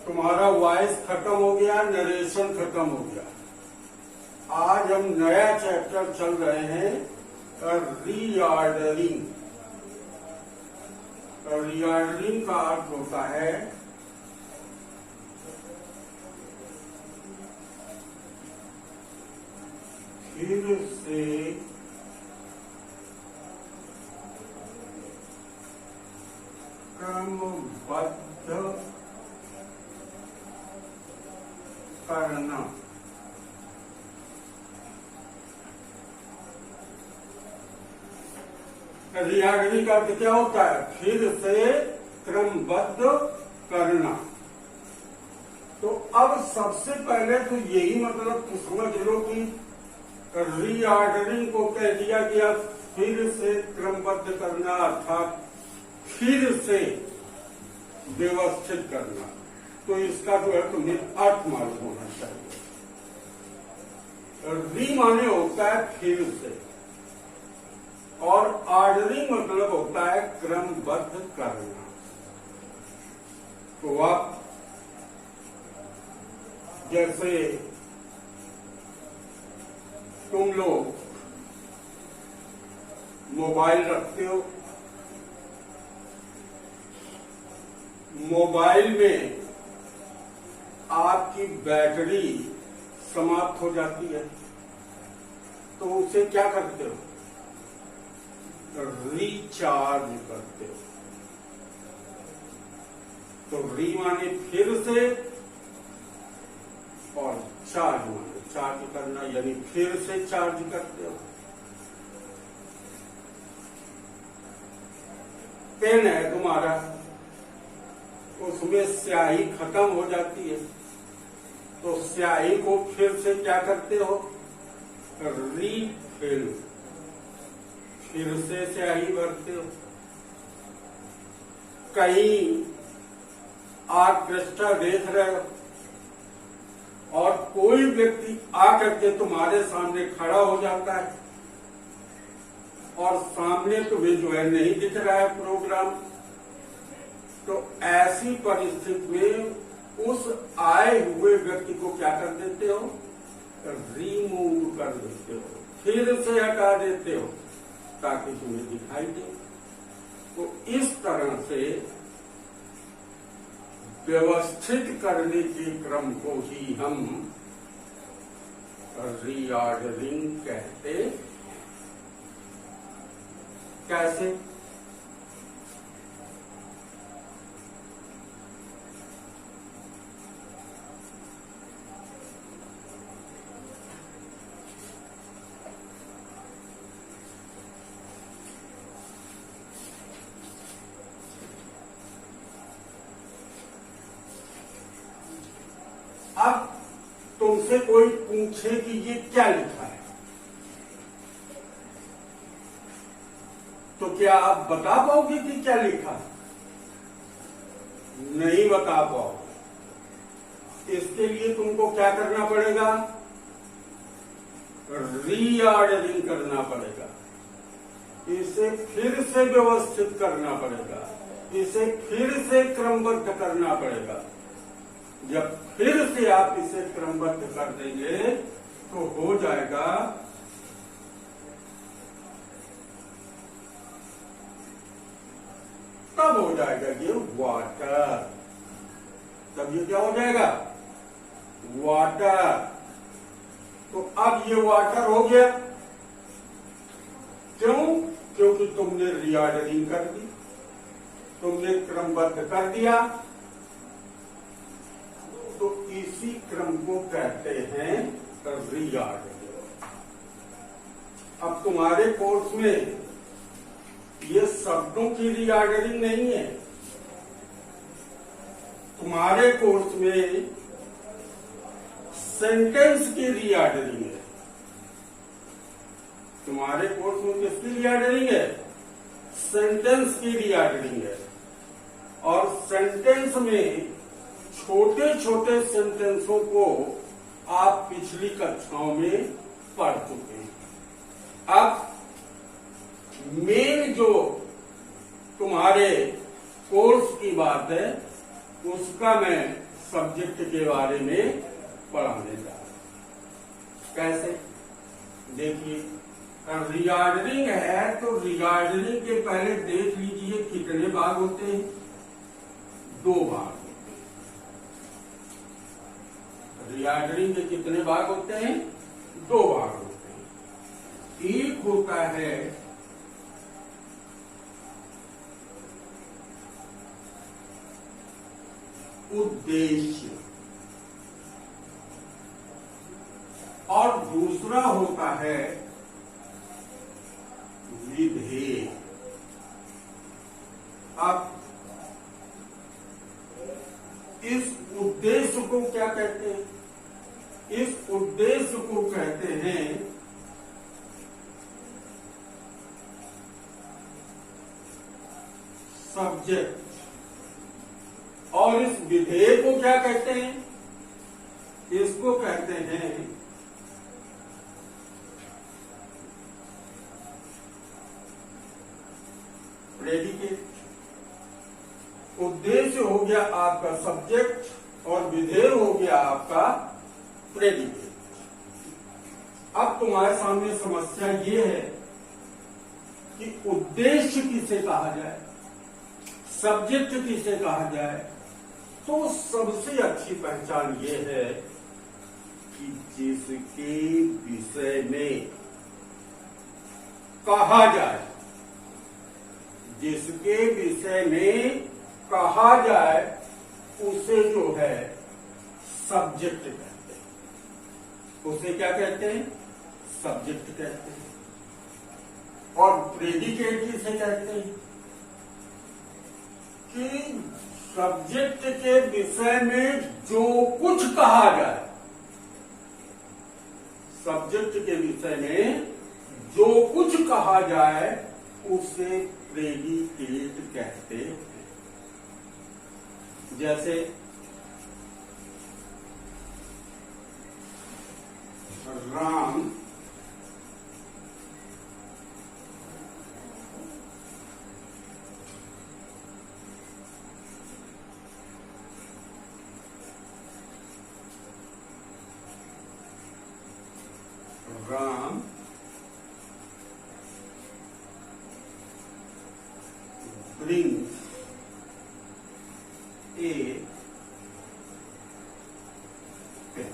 तुम्हारा वॉइस खत्म हो गया, नरेशन खत्म हो गया। आज हम नया चैप्टर चल रहे हैं, रीऑर्डरिंग। रीऑर्डरिंग का अर्थ होता है फिर से क्रमबद्ध करना। रीऑर्डरिंग का अर्थ क्या होता है? फिर से क्रमबद्ध करना। तो अब सबसे पहले तो यही मतलब तो समझ लो कि रीऑर्डरिंग को कह दिया गया फिर से क्रमबद्ध करना, अर्थात फिर से व्यवस्थित करना। तो इसका जो है तुम्हें अर्थ मालूम होना चाहिए। री माने होता है फिर से, और ऑर्डरिंग मतलब होता है क्रमबद्ध करना। तो आप जैसे तुम लोग मोबाइल रखते हो, मोबाइल में आपकी बैटरी समाप्त हो जाती है, तो उसे क्या करते हो? रिचार्ज करते हो। तो री माने फिर से, और चार्ज माने चार्ज करना, यानी फिर से चार्ज करते हो। पेन है तुम्हारा, उसमें स्याही खत्म हो जाती है, तो स्याही को फिर से क्या करते हो? रीफिल, फिर से स्याही भरते हो। कहीं ऑर्केस्ट्रा देख रहे हो और कोई व्यक्ति आकर के तुम्हारे सामने खड़ा हो जाता है और सामने तुम्हें जो है नहीं दिख रहा है प्रोग्राम, तो ऐसी परिस्थिति में उस आए हुए व्यक्ति को क्या कर देते हो? रिमूव कर देते हो, फिर से हटा देते हो ताकि तुम्हें दिखाई दे। तो इस तरह से व्यवस्थित करने के क्रम को ही हम रीऑर्डरिंग कहते। कैसे? अब तुमसे कोई पूछे कि ये क्या लिखा है, तो क्या आप बता पाओगे कि क्या लिखा है? नहीं बता पाओगे। इसके लिए तुमको क्या करना पड़ेगा? रीऑर्डरिंग करना पड़ेगा, इसे फिर से व्यवस्थित करना पड़ेगा, इसे फिर से क्रमबद्ध करना पड़ेगा। जब फिर से आप इसे क्रमबद्ध कर देंगे तो हो जाएगा तब हो जाएगा ये वाटर। तब ये क्या हो जाएगा? वाटर। तो अब ये वाटर हो गया। क्यों? क्योंकि तुमने रीऑर्डरिंग कर दी, तुमने क्रमबद्ध कर दिया। तो इसी क्रम को कहते हैं रीऑर्डरिंग। अब तुम्हारे कोर्स में ये शब्दों की रीऑर्डरिंग नहीं है, तुम्हारे कोर्स में सेंटेंस की रीऑर्डरिंग है। तुम्हारे कोर्स में किसकी रीऑर्डरिंग है? सेंटेंस की रीऑर्डरिंग है। और सेंटेंस में छोटे छोटे सेंटेंसों को आप पिछली कक्षाओं में पढ़ चुके हैं। अब मेन जो तुम्हारे कोर्स की बात है, उसका मैं सब्जेक्ट के बारे में पढ़ाने जा रहा हूं। कैसे? देखिए, रीऑर्डरिंग है तो रीऑर्डरिंग के पहले देख लीजिए कितने भाग होते हैं। 2 भाग होते हैं। रीऑर्डरिंग के कितने भाग होते हैं? 2 भाग होते हैं। एक होता है उद्देश्य और दूसरा होता है विधेय। अब इस उद्देश्य को क्या कहते हैं? इस उद्देश्य को कहते हैं सब्जेक्ट, और इस विधेय को क्या कहते हैं? इसको कहते हैं प्रेडिकेट। उद्देश्य हो गया आपका सब्जेक्ट और विधेय हो गया आपका प्रेडिकेट। अब तुम्हारे सामने समस्या ये है कि उद्देश्य किसे कहा जाए, सब्जेक्ट किसे कहा जाए। तो सबसे अच्छी पहचान ये है कि जिसके विषय में कहा जाए, जिसके विषय में कहा जाए उसे जो है सब्जेक्ट कहते हैं। उसे क्या कहते हैं? सब्जेक्ट कहते हैं। और प्रेडिकेट किसे कहते हैं? कि सब्जेक्ट के विषय में जो कुछ कहा जाए, सब्जेक्ट के विषय में जो कुछ कहा जाए उसे प्रेडिकेट कहते हैं। जैसे Ram brings a pen.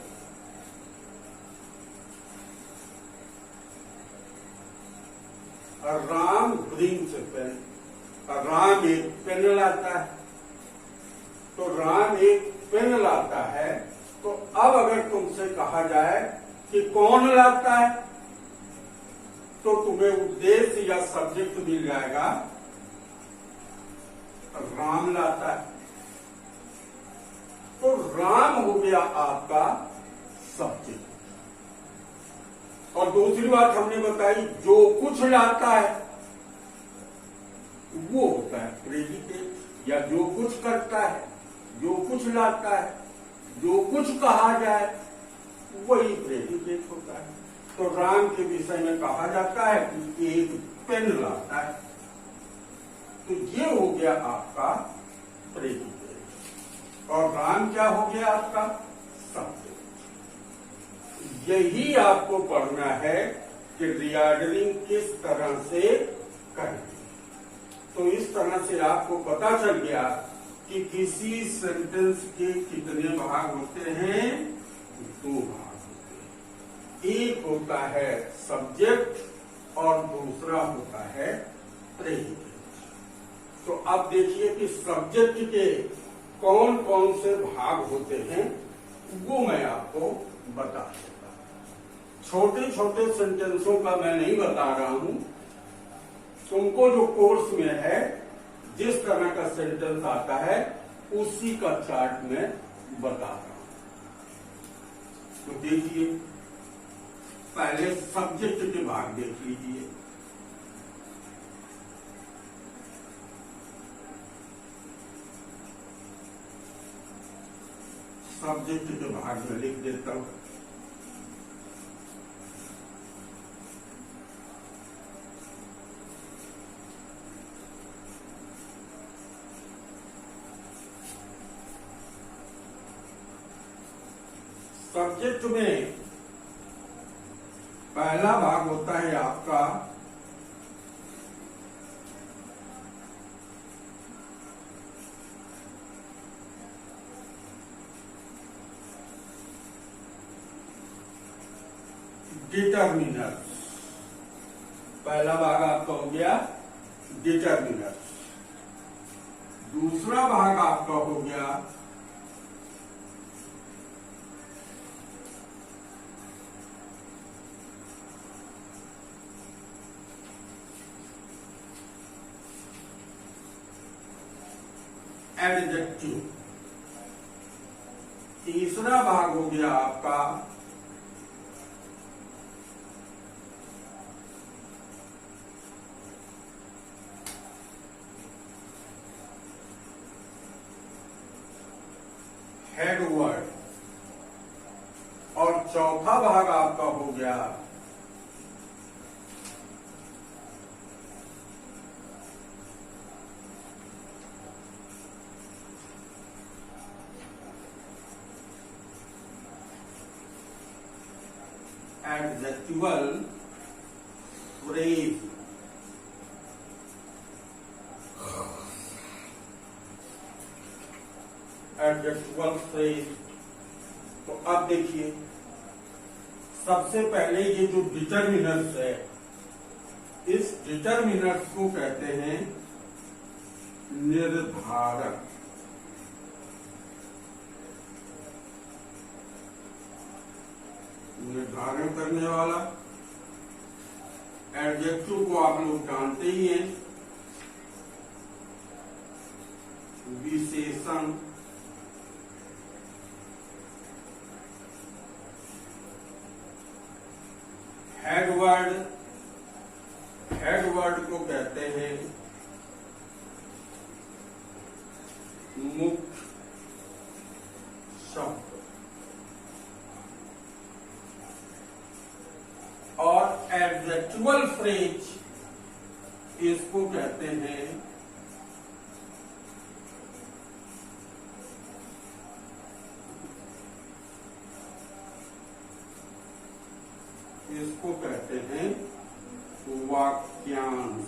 Ram brings pen. Ram एक पेन लाता है। तो राम एक पेन लाता है। तो अब अगर तुमसे कहा जाए कि कौन लाता है, तो तुम्हें उद्देश्य या सब्जेक्ट मिल जाएगा, राम लाता है। तो राम हो गया आपका सब्जेक्ट। और दूसरी बात हमने बताई, जो कुछ लाता है वो होता है प्रेडिकेट, या जो कुछ करता है, जो कुछ लाता है, जो कुछ कहा जाए वही प्रेडिकेट होता है। तो राम के विषय में कहा जाता है कि एक पेन लाता है। तो ये हो गया आपका प्रेडिकेट। और राम क्या हो गया आपका सब्जेक्ट। यही आपको पढ़ना है कि रीऑर्डरिंग किस तरह से करें। तो इस तरह से आपको पता चल गया कि किसी सेंटेंस के कितने भाग होते हैं? 2 भाग होते हैं। एक होता है सब्जेक्ट और दूसरा होता है प्रेडिकेट। तो अब देखिए कि सब्जेक्ट के कौन कौन से भाग होते हैं, वो मैं आपको बता देता हूं। छोटे छोटे सेंटेंसों का मैं नहीं बता रहा हूं। तुमको जो कोर्स में है, जिस तरह का सेंटेंस आता है उसी का चार्ट में बता रहा हूं। तो देखिए, पहले सब्जेक्ट के भाग देख लीजिए। सब्जेक्ट के भाग में लिख देता हूं। सब्जेक्ट में पहला भाग होता है आपका डिटर्मिनर्स। पहला भाग आपका हो गया डिटर्मिनर्स। दूसरा भाग आपका हो गया एडजेक्टिव। तीसरा भाग हो गया आपका हेड वर्ड। और चौथा भाग आपका हो गया एडजेक्टिवल फ्रेज। Adjectival phrase. तो अब देखिए, सबसे पहले ये जो डिटर्मिनर्स है, इस डिटर्मिनर्स को कहते हैं निर्धारक। निर्धारण करने वाला। एडजेक्टिव को आप लोग जानते ही हैं, विशेषण। हेडवर्ड, हेडवर्ड को कहते हैं मुख्य शब्द। और एडजेक्टिवल फ्रेज इसको कहते हैं वाक्यांश।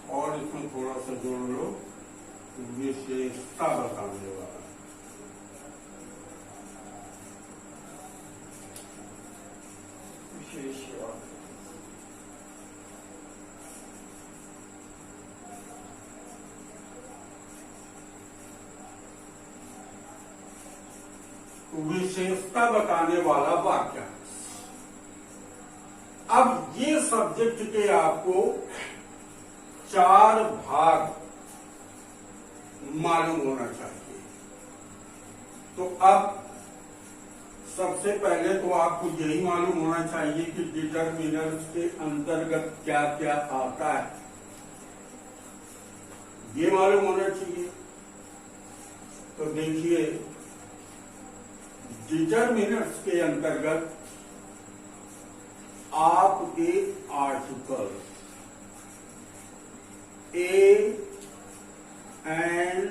और इसमें थोड़ा सा जोड़ लो, विशेषता बताने वाला। विशेषता बताने वाला वाक्यांश। अब ये सब्जेक्ट के आपको 4 भाग मालूम होना चाहिए। तो अब सबसे पहले तो आपको यही मालूम होना चाहिए कि डिटरमिनर्स के अंतर्गत क्या क्या आता है, ये मालूम होना चाहिए। तो देखिए, डिटरमिनर्स के अंतर्गत आपके आर्टिकल ए एंड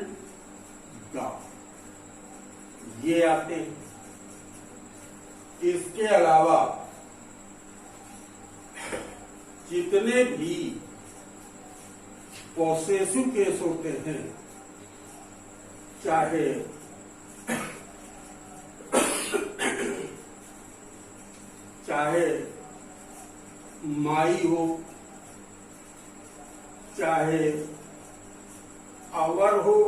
द ये आते हैं। इसके अलावा जितने भी पॉसेसिव केस होते हैं, चाहे माई हो, चाहे आवर हो,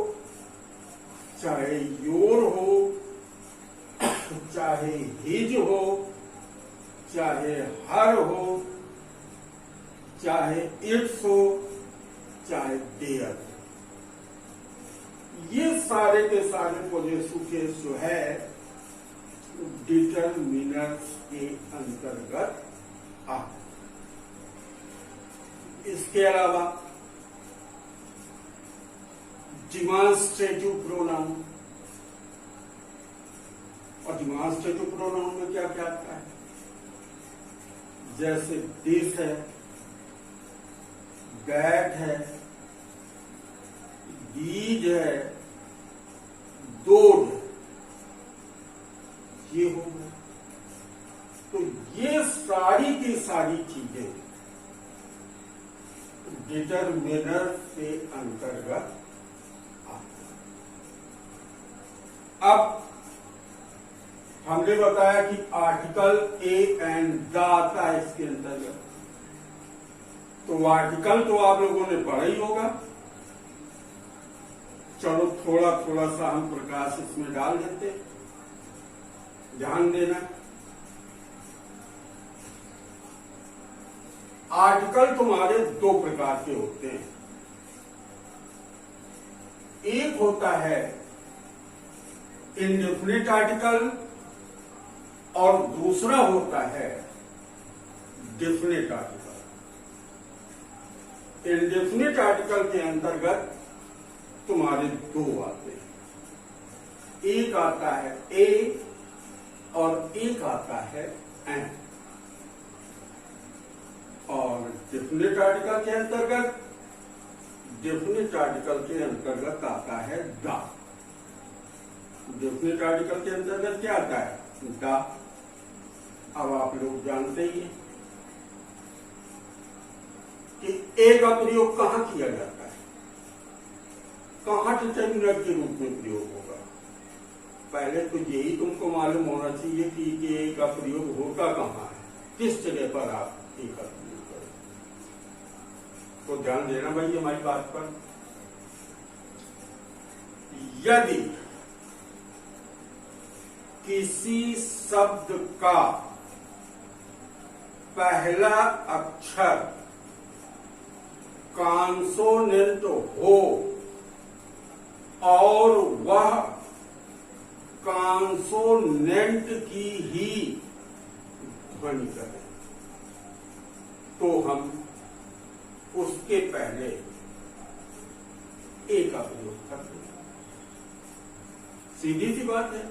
चाहे योर हो, चाहे हिज हो, चाहे हर हो, चाहे इट्स हो, चाहे देयर, ये सारे के सारे पॉजिटिव केस जो है डिटरमिनर्स के अंतर्गत आ। इसके अलावा डिमॉन्स्ट्रेटिव प्रोनाउन, और डिमॉन्स्ट्रेटिव प्रोनाउन में क्या क्या आता है? जैसे दिस है, दैट है, दीज है, दोड, ये हो गया। तो ये सारी की सारी चीजें डिटरमिनर से अंतर्गत आती हैं। अब हमने बताया कि आर्टिकल ए एंड द आता है इसके अंतर्गत। तो आर्टिकल तो आप लोगों ने पढ़ा ही होगा। चलो थोड़ा थोड़ा सा हम प्रकाश इसमें डाल देते, ध्यान देना। आर्टिकल तुम्हारे दो प्रकार के होते हैं। एक होता है इंडेफिनिट आर्टिकल और दूसरा होता है डेफिनिट आर्टिकल। इंडेफिनिट आर्टिकल के अंतर्गत तुम्हारे दो आते हैं। एक आता है ए और एक आता है एन। और डेफिनिट आर्टिकल के अंतर्गत आता है द। डेफिनिट आर्टिकल के अंतर्गत क्या आता है? द। अब आप लोग जानते ही हैं कि ए का प्रयोग कहां किया जाता है, कहां डिटरमिनर के रूप में प्रयोग होगा। पहले तो यही तुमको मालूम होना चाहिए कि ए का प्रयोग होता कहां है, किस जगह पर आप ए का प्रयोग करें। तो ध्यान देना भाई हमारी बात पर। यदि किसी शब्द का पहला अक्षर कॉन्सोनेंट हो और वह कॉन्सोनेंट की ही ध्वनि करे, तो हम उसके पहले ए का प्रयोग करते हैं। सीधी सी बात है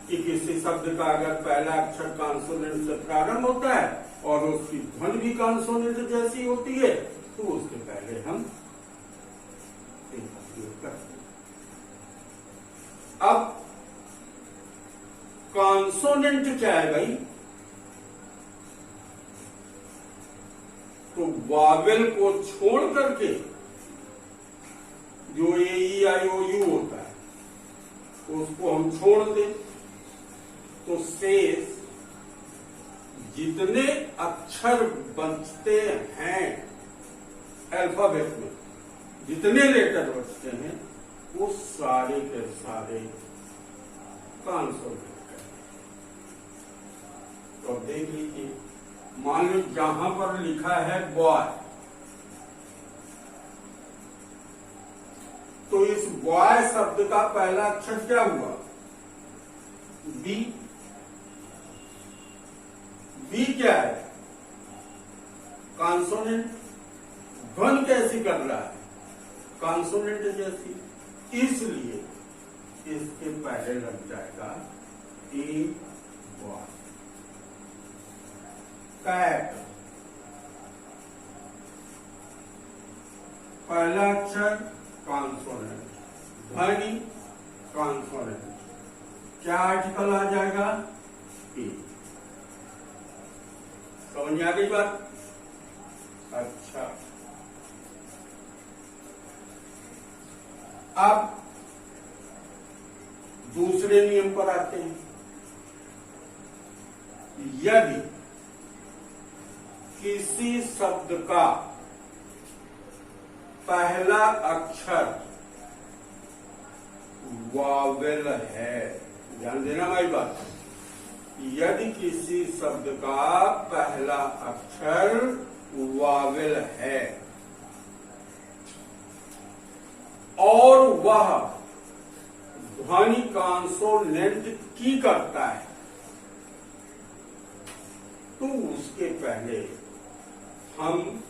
कि किसी शब्द का अगर पहला अक्षर कॉन्सोनेंट से प्रारंभ होता है और उसकी ध्वनि भी कॉन्सोनेंट जैसी होती है, तो उसके पहले हम ए का प्रयोग करते हैं। अब कॉन्सोनेंट क्या है भाई? तो वावेल को छोड़ करके जो ए ई आई ओ यू होता है उसको हम छोड़ दें, तो शेष जितने अक्षर बचते हैं अल्फाबेट में, जितने लेटर बचते हैं वो सारे के सारे कॉन्सोनेंट हैं। तो देख लीजिए, मान लो जहां पर लिखा है बॉय, तो इस बॉय शब्द का पहला अक्षर क्या हुआ? बी। बी क्या है? कॉन्सोनेंट। ध्वनि कैसी कर रहा है? कॉन्सोनेंट जैसी। इसलिए इसके पहले लग जाएगा ए बॉय। कैट, पहला अक्षर कॉन्सोनेंट, ध्वनि कॉन्सोनेंट, क्या आर्टिकल आ जाएगा? ए। समझ में आ गई बात? अच्छा, अब दूसरे नियम पर आते हैं। यदि किसी शब्द का पहला अक्षर वावेल है, ध्यान देना हमारी बात। यदि किसी शब्द का पहला अक्षर वावेल है और वह ध्वनि कॉन्सोनेंट की करता है, तो उसके पहले हम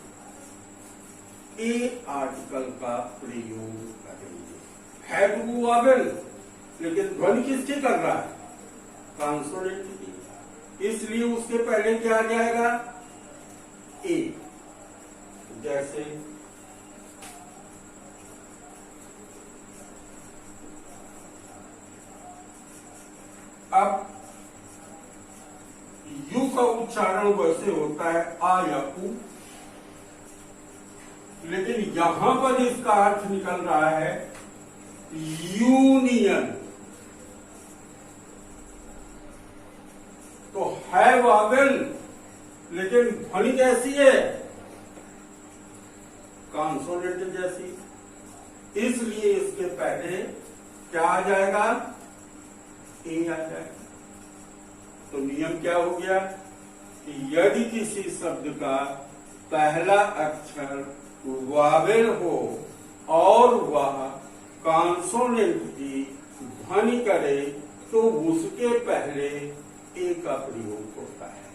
ए आर्टिकल का प्रयोग करेंगे। है तो वो वावेल, लेकिन ध्वनि किसकी कर रहा है? कॉन्सोनेंट की। इसलिए उसके पहले क्या आ जाएगा? ए, जैसे अब यू का उच्चारण वैसे होता है आ या उ, लेकिन यहां पर इसका अर्थ निकल रहा है यूनियन। तो है वावेल, लेकिन ध्वनि कैसी है? कॉन्सोनेंट जैसी। इसलिए इसके पहले क्या आ जाएगा? ए आ जाएगा। तो नियम क्या हो गया कि यदि किसी शब्द का पहला अक्षर वावेल हो और वह कॉन्सोनेंट की ध्वनि करे तो उसके पहले ए का प्रयोग होता है।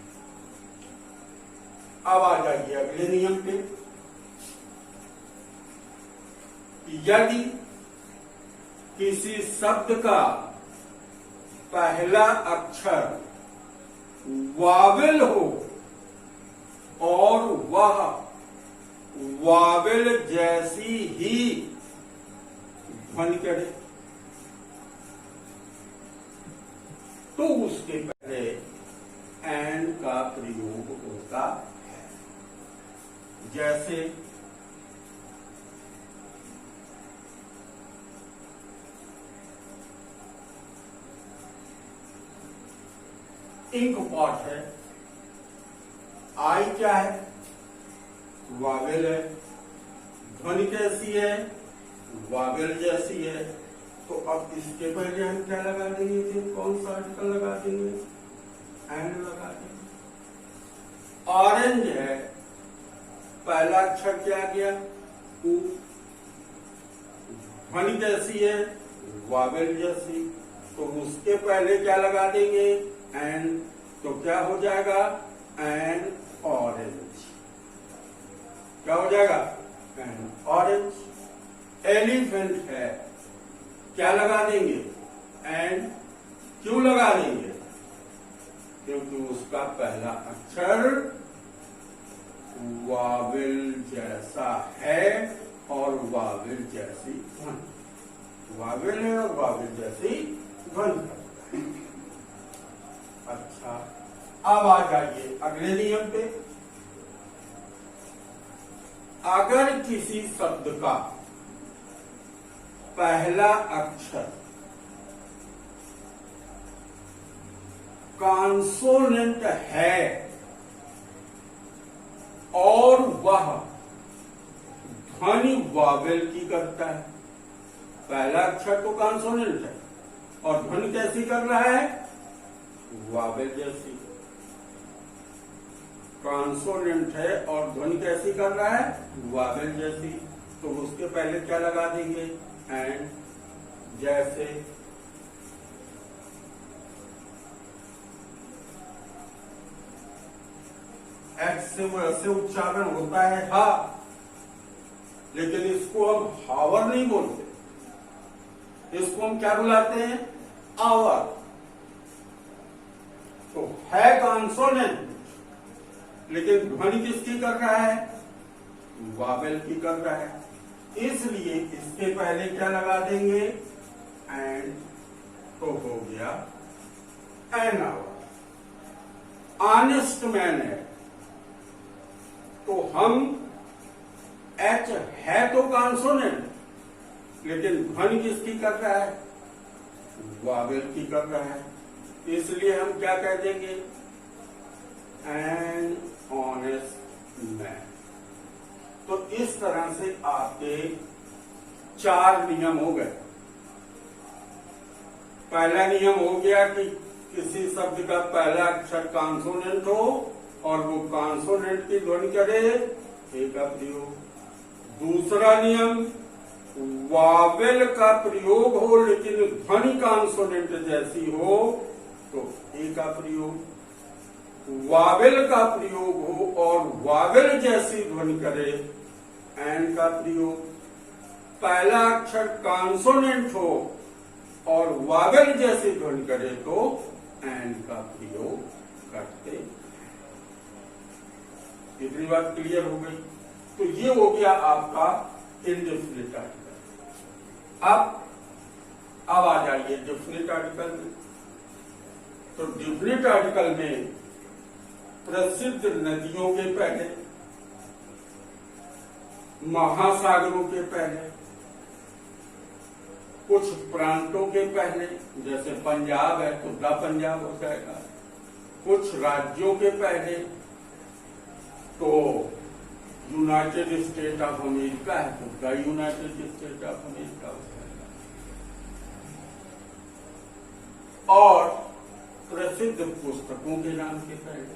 अब आ जाइए अगले नियम पे। यदि किसी शब्द का पहला अक्षर वावेल हो और वह वावेल जैसी ही ध्वनि करे तो उसके पहले एन का प्रयोग होता है। जैसे इंक पॉट है, आई क्या है? वावेल है। ध्वनि कैसी है? वावेल जैसी है। तो अब इसके पहले हम क्या लगा देंगे? कौन सा आर्टिकल लगा देंगे? एन लगा देंगे। ऑरेंज है, पहला अक्षर क्या गया? उ। ध्वनि कैसी है? वावेल जैसी। तो उसके पहले क्या लगा देंगे? एन। तो क्या हो जाएगा? N orange. क्या हो जाएगा? N orange. एलिफेंट है, क्या लगा देंगे? एन। क्यों लगा देंगे? क्योंकि उसका पहला अक्षर वावेल जैसा है और वावेल जैसी ध्वनि। वावेल है और वावेल जैसी ध्वनि। अच्छा, अब आ जाइए अगले नियम पे। अगर किसी शब्द का पहला अक्षर कॉन्सोनेंट है और वह ध्वनि वावेल की करता है। पहला अक्षर तो कॉन्सोनेंट है और ध्वनि कैसी कर रहा है? वावेल जैसी। कॉन्सोनेंट है और ध्वनि कैसी कर रहा है? वावेल जैसी। तो उसके पहले क्या लगा देंगे? एंड। जैसे एक्स से वैसे उच्चारण होता है हा, लेकिन इसको हम हावर नहीं बोलते, इसको हम क्या बुलाते हैं? आवर। तो है कॉन्सोनेंट, लेकिन ध्वनि किसकी कर रहा है? वावेल की कर रहा है। इसलिए इसके पहले क्या लगा देंगे? एंड। तो हो गया एन आवर। ऑनेस्ट मैन है, तो हम एच है तो कॉन्सोनेंट, लेकिन ध्वनि किसकी कर रहा है? वावेल की कर रहा है। इसलिए हम क्या कह देंगे? An honest man. तो इस तरह से आपके 4 नियम हो गए। पहला नियम हो गया कि किसी शब्द का पहला अक्षर कॉन्सोनेंट हो और वो कॉन्सोनेंट की ध्वनि करे, ए का प्रयोग। दूसरा नियम, वावेल का प्रयोग हो लेकिन ध्वनि कॉन्सोनेंट जैसी हो तो ए का प्रयोग। वावेल का प्रयोग हो और वावेल जैसी ध्वनि करे, एन का प्रयोग। पहला अक्षर कॉन्सोनेंट हो और वावेल जैसी ध्वनि करे तो एन का प्रयोग करते हैं। इतनी बात क्लियर हो गई। तो ये हो गया आपका इनडेफिनिट आर्टिकल। अब आ जाइए डेफिनिट आर्टिकल में। तो डेफिनिट आर्टिकल में प्रसिद्ध नदियों के पहले, महासागरों के पहले, कुछ प्रांतों के पहले, जैसे पंजाब है तो द पंजाब हो जाएगा, कुछ राज्यों के पहले तो यूनाइटेड स्टेट ऑफ अमेरिका है तो the United state of America हो जाएगा, और प्रसिद्ध पुस्तकों के नाम के पहले,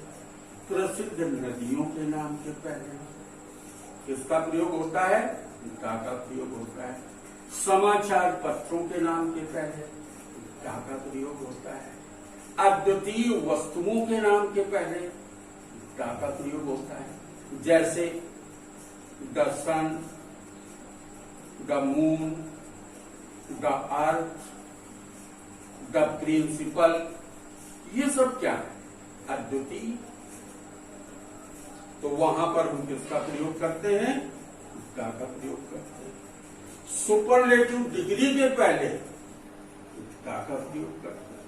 प्रसिद्ध नदियों के नाम के पहले किसका प्रयोग होता है? दा का प्रयोग होता है। समाचार पत्रों के नाम के पहले दा का प्रयोग होता है। अद्वितीय वस्तुओं के नाम के पहले दा का प्रयोग होता है, जैसे the sun, the moon, the earth, the principal, ये सब क्या है? अद्वितीय। तो वहां पर हम किसका प्रयोग करते हैं? दा का प्रयोग करते हैं। सुपरलेटिव डिग्री के पहले दा का प्रयोग करते हैं।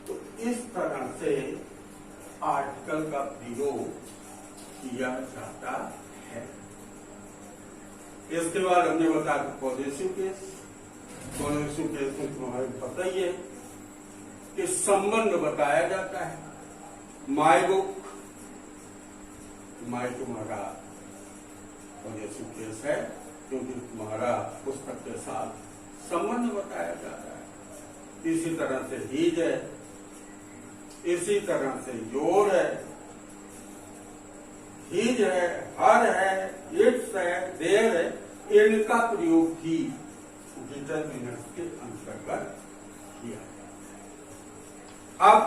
तो इस तरह से आर्टिकल का प्रयोग किया जाता है। इसके बाद हमने बताया पॉजिटिव केस। पॉजिटिव केस में तुम्हारे पता ही है कि संबंध बताया जाता है। माय बुक, माय तुम्हारा पॉजिटिव केस है क्योंकि तुम्हारा पुस्तक के साथ संबंध बताया जाता है। इसी तरह से हीज है, इसी तरह से योर है, हीज है, हर है, इट्स है, देयर है, इनका प्रयोग भी डिटरमिनर्स के अंतर्गत किया है। अब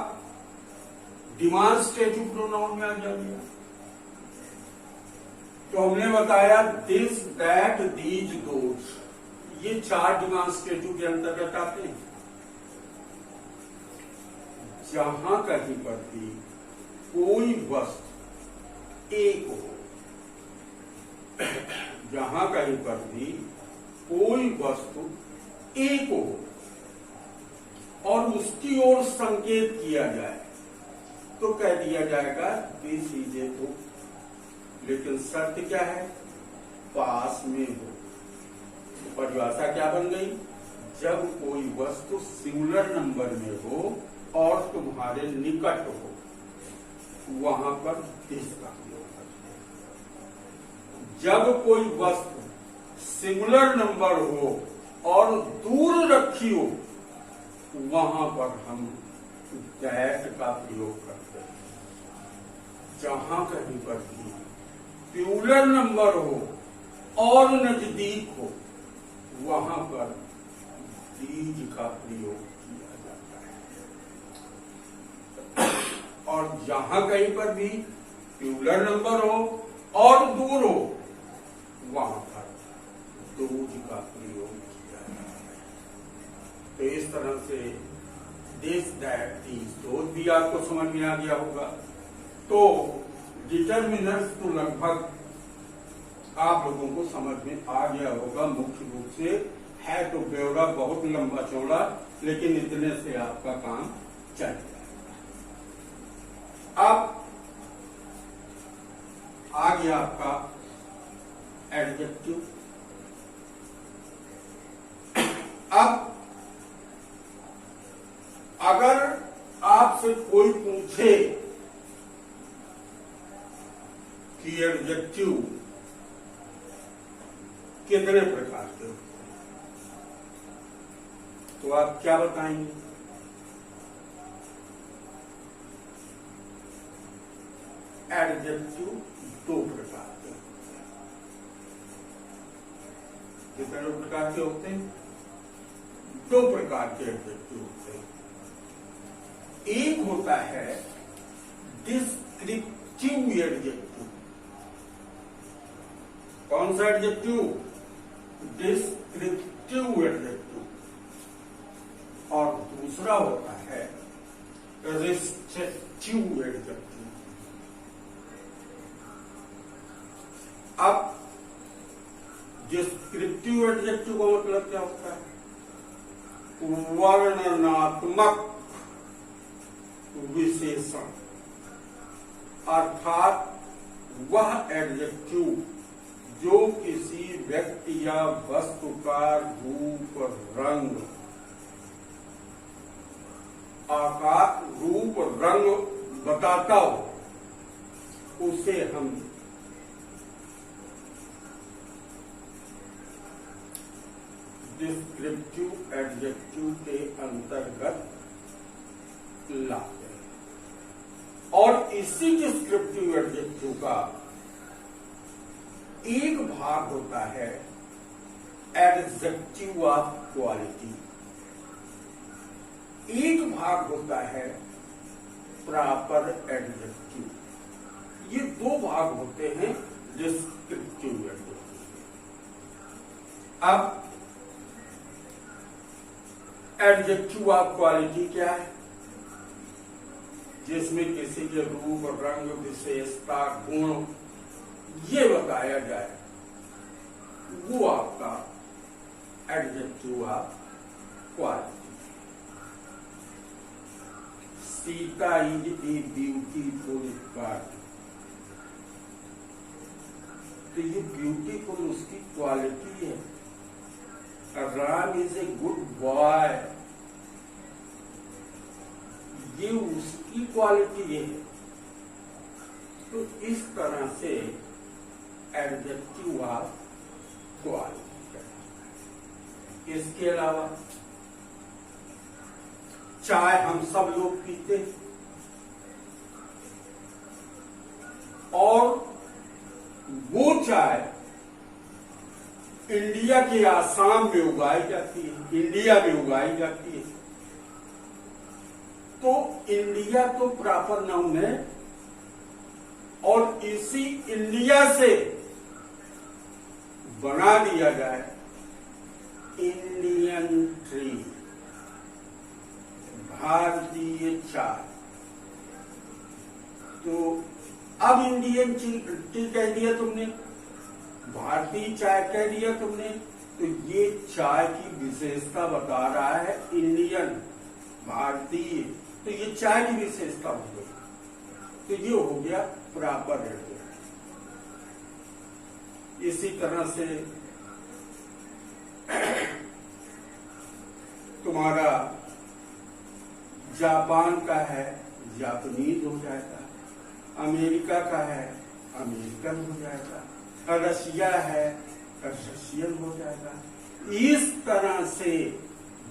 डिमांस्ट्रेटिव प्रोनाउन में आ जाइए। तो हमने बताया दिस, दैट, दीज, दोज, ये चार डिमांस्ट्रेटिव के अंतर्गत आते हैं। जहां कहीं पर भी कोई वस्तु एक हो, जहां कहीं पर भी कोई वस्तु एक हो और उसकी ओर संकेत किया जाए तो कह दिया जाएगा दिस इज ए बुक। लेकिन शर्त क्या है? पास में हो। तो परिभाषा क्या बन गई? जब कोई वस्तु सिंगुलर नंबर में हो और तुम्हारे निकट हो, वहां पर दिस का प्रयोग करते हैं। जब कोई वस्तु सिंगुलर नंबर हो और दूर रखी हो, वहां पर हम दैट का प्रयोग करते हैं। जहां कहीं पर भी प्लूरल नंबर हो और नजदीक हो, वहां पर दीज का प्रयोग किया जाता है। और जहां कहीं पर भी प्लूरल नंबर हो और दूर हो, वहां पर दोज का प्रयोग किया जाता है। तो इस तरह से दिस, दैट, दीज, दोज भी आपको समझ में आ गया होगा। तो डिटरमिनर्स तो लगभग आप लोगों को समझ में आ गया होगा। मुख्य रूप से है तो ब्यौरा बहुत लंबा चौड़ा, लेकिन इतने से आपका काम चल जाएगा। अब आ गया आपका एडजेक्टिव। अब अगर आपसे कोई पूछे कि एडजेक्टिव कितने प्रकार के होते हैं, तो आप क्या बताएंगे? एडजेक्टिव दो प्रकार के होते हैं। कितने प्रकार के होते हैं? दो प्रकार के एडजेक्टिव होते हैं। एक होता है डिस्क्रिप्टिव एडजेक्टिव। कौन सा एडजेक्टिव? Descriptive adjective. और दूसरा होता है रिस्ट्रिक्टिव एडजेक्टिव। अब डिस्क्रिप्टिव एडजेक्टिव का मतलब क्या होता है? वर्णनात्मक विशेषण, अर्थात वह एडजेक्टिव जो किसी व्यक्ति या वस्तु का रूप, रंग, आकार, रूप, रंग बताता हो, उसे हम डिस्क्रिप्टिव एडजेक्टिव के अंतर्गत लाते हैं। और इसी डिस्क्रिप्टिव एडजेक्टिव का एक भाग होता है एडजेक्टिव ऑफ क्वालिटी, एक भाग होता है प्रॉपर एडजेक्टिव। ये दो भाग होते हैं डिस्क्रिप्टिव एडजेक्टिव। अब एडजेक्टिव ऑफ क्वालिटी क्या है? जिसमें किसी के रूप, रंग, विशेषता, गुण ये बताया जाए, वो आपका adjective of quality. Sita is a beautiful girl, तो ये ब्यूटीफुल उसकी क्वालिटी है। Ram is a good boy, ये उसकी क्वालिटी है। तो इस तरह से एडजेक्टिव ऑफ क्वालिटी है। इसके अलावा चाय हम सब लोग पीते हैं और वो चाय इंडिया के आसाम में उगाई जाती है, इंडिया में उगाई जाती है। तो इंडिया तो प्रॉपर नाउन है और इसी इंडिया से बना दिया जाए इंडियन ट्री, भारतीय चाय, तो अब इंडियन टी कह दिया तुमने, भारतीय चाय कह दिया तुमने, तो ये चाय की विशेषता बता रहा है इंडियन, भारतीय, तो ये चाय की विशेषता हो गई। तो ये हो गया प्रॉपर एडजेक्टिव। इसी तरह से तुम्हारा जापान का है, जापानीज हो जाएगा, अमेरिका का है, अमेरिकन हो जाएगा, रशिया है, रशियन हो जाएगा। इस तरह से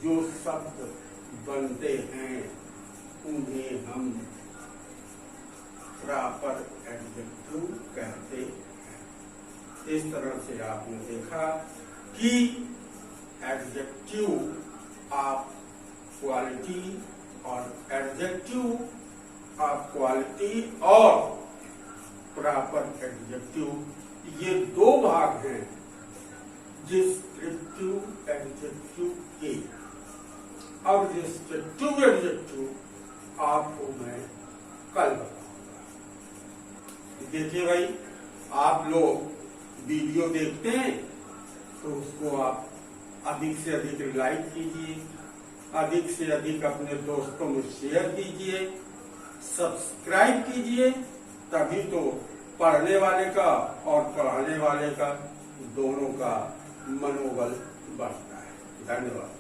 जो शब्द बनते हैं उन्हें हम प्रॉपर एडजेक्टिव कहते हैं। इस तरह से आपने देखा कि एडजेक्टिव ऑफ क्वालिटी और एडजेक्टिव ऑफ क्वालिटी और प्रॉपर एडजेक्टिव ये दो भाग हैं डिस्क्रिप्टिव एडजेक्टिव के। अब डिस्क्रिप्टिव एडजेक्टिव आपको मैं कल बताऊंगा। देखिए भाई, आप लोग वीडियो देखते हैं तो उसको आप अधिक से अधिक लाइक कीजिए, अधिक से अधिक अपने दोस्तों में शेयर कीजिए, सब्सक्राइब कीजिए, तभी तो पढ़ने वाले का और पढ़ाने वाले का दोनों का मनोबल बढ़ता है। धन्यवाद।